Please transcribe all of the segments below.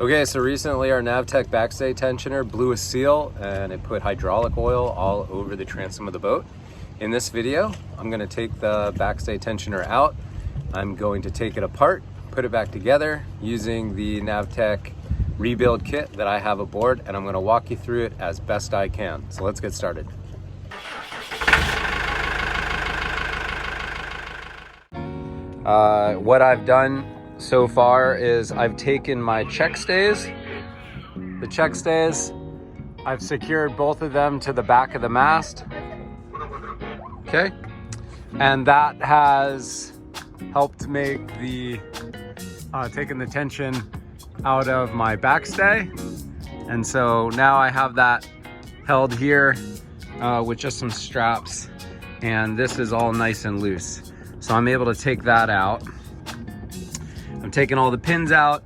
Okay, so recently our NAVTEC Backstay tensioner blew a seal and it put hydraulic oil all over the transom of the boat. In this video, I'm going to take the Backstay tensioner out. I'm going to take it apart, put it back together using the NAVTEC rebuild kit that I have aboard, and I'm going to walk you through it as best I can. So let's get started. What I've done so far is I've taken my check stays. The check stays, I've secured both of them to the back of the mast. Okay, and that has helped make the taking the tension out of my backstay. And so now I have that held here with just some straps, and this is all nice and loose. So I'm able to take that out. I'm taking all the pins out,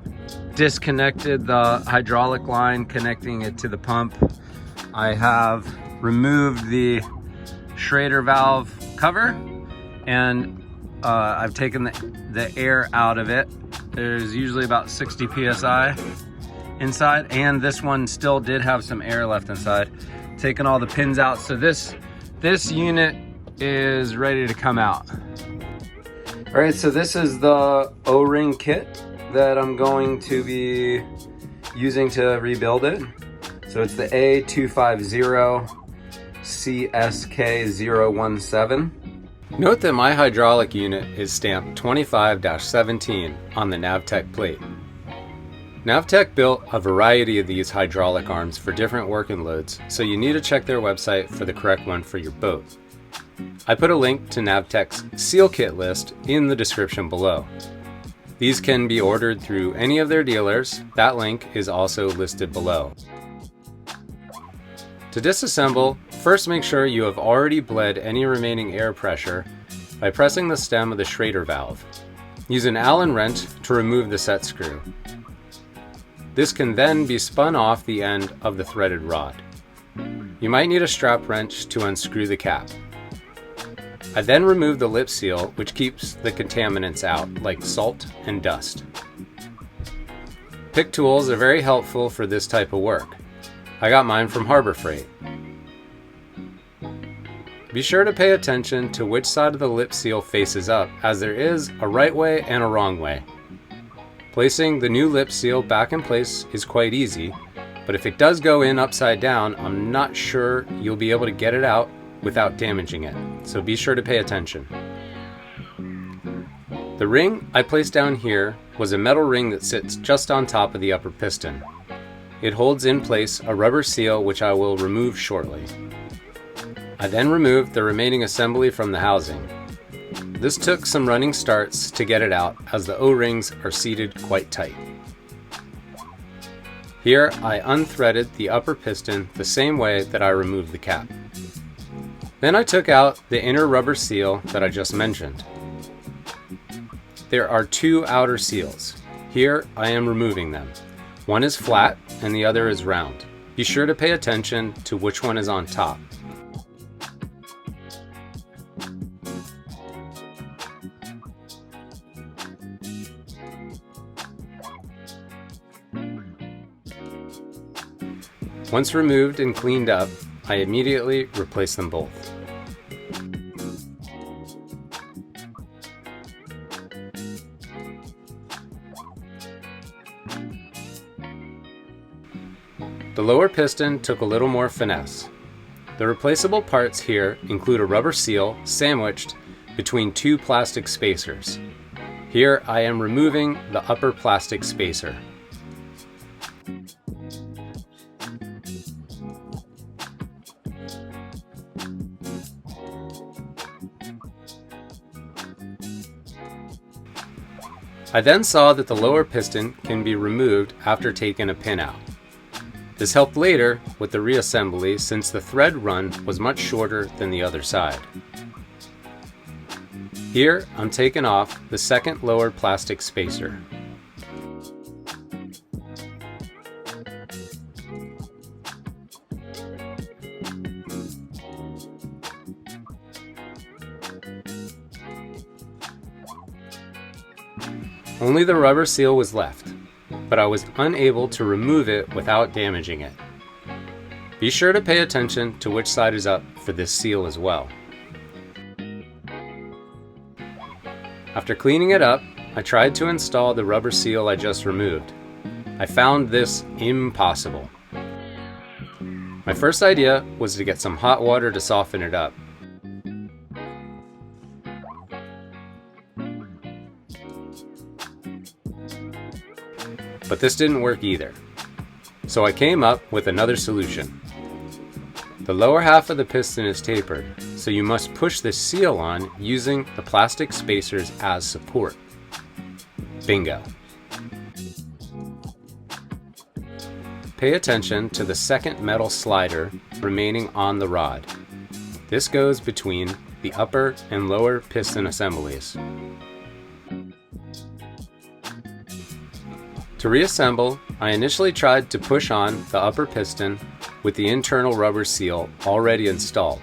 disconnected the hydraulic line connecting it to the pump. I have removed the Schrader valve cover, and I've taken the air out of it. There's usually about 60 psi inside, and this one still did have some air left inside. Taking all the pins out, so this unit is ready to come out. All right, so this is the O-ring kit that I'm going to be using to rebuild it. So it's the A250 CSK017. Note that my hydraulic unit is stamped 25-17 on the NAVTEC plate. NAVTEC built a variety of these hydraulic arms for different working loads, so you need to check their website for the correct one for your boat. I put a link to NAVTEC's seal kit list in the description below. These can be ordered through any of their dealers. That link is also listed below. To disassemble, first make sure you have already bled any remaining air pressure by pressing the stem of the Schrader valve. Use an Allen wrench to remove the set screw. This can then be spun off the end of the threaded rod. You might need a strap wrench to unscrew the cap. I then remove the lip seal, which keeps the contaminants out, like salt and dust. Pick tools are very helpful for this type of work. I got mine from Harbor Freight. Be sure to pay attention to which side of the lip seal faces up, as there is a right way and a wrong way. Placing the new lip seal back in place is quite easy, but if it does go in upside down, I'm not sure you'll be able to get it out without damaging it, so be sure to pay attention. The ring I placed down here was a metal ring that sits just on top of the upper piston. It holds in place a rubber seal, which I will remove shortly. I then removed the remaining assembly from the housing. This took some running starts to get it out, as the O-rings are seated quite tight. Here I unthreaded the upper piston the same way that I removed the cap. Then I took out the inner rubber seal that I just mentioned. There are two outer seals. Here I am removing them. One is flat and the other is round. Be sure to pay attention to which one is on top. Once removed and cleaned up, I immediately replace them both. The lower piston took a little more finesse. The replaceable parts here include a rubber seal sandwiched between two plastic spacers. Here I am removing the upper plastic spacer. I then saw that the lower piston can be removed after taking a pin out. This helped later with the reassembly, since the thread run was much shorter than the other side. Here I'm taking off the second lower plastic spacer. Only the rubber seal was left. but I was unable to remove it without damaging it. Be sure to pay attention to which side is up for this seal as well. After cleaning it up, I tried to install the rubber seal I just removed. I found this impossible. My first idea was to get some hot water to soften it up. But this didn't work either. So I came up with another solution. The lower half of the piston is tapered, so you must push the seal on using the plastic spacers as support. Bingo. Pay attention to the second metal slider remaining on the rod. This goes between the upper and lower piston assemblies. To reassemble, I initially tried to push on the upper piston with the internal rubber seal already installed,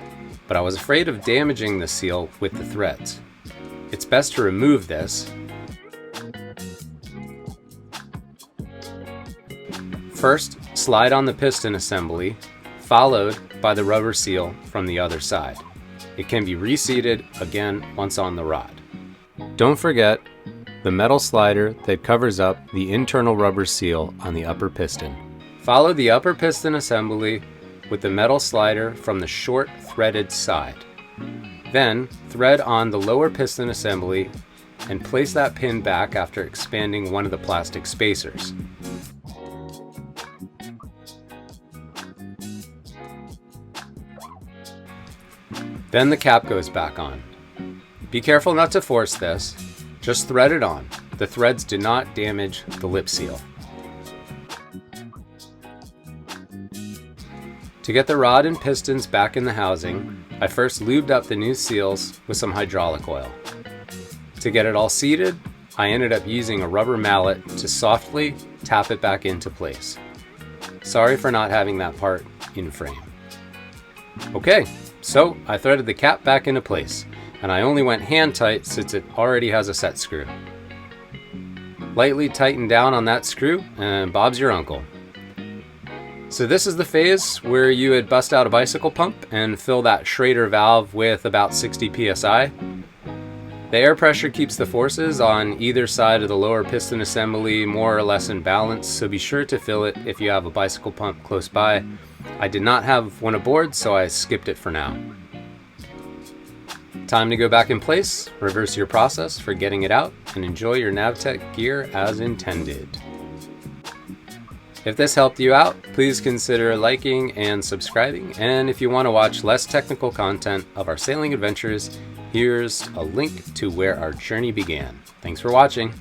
but I was afraid of damaging the seal with the threads. It's best to remove this. First, slide on the piston assembly, followed by the rubber seal from the other side. It can be reseated again once on the rod. Don't forget the metal slider that covers up the internal rubber seal on the upper piston. Follow the upper piston assembly with the metal slider from the short threaded side. Then thread on the lower piston assembly and place that pin back after expanding one of the plastic spacers. Then the cap goes back on. Be careful not to force this, just thread it on. The threads do not damage the lip seal. To get the rod and pistons back in the housing, I first lubed up the new seals with some hydraulic oil. To get it all seated, I ended up using a rubber mallet to softly tap it back into place. Sorry for not having that part in frame. Okay, so I threaded the cap back into place, and I only went hand tight since it already has a set screw. Lightly tighten down on that screw and Bob's your uncle. So this is the phase where you would bust out a bicycle pump and fill that Schrader valve with about 60 psi. The air pressure keeps the forces on either side of the lower piston assembly more or less in balance, so be sure to fill it if you have a bicycle pump close by. I did not have one aboard, so I skipped it for now. Time to go back in place, reverse your process for getting it out, and enjoy your NAVTEC gear as intended. If this helped you out, please consider liking and subscribing, and if you want to watch less technical content of our sailing adventures, here's a link to where our journey began. Thanks for watching.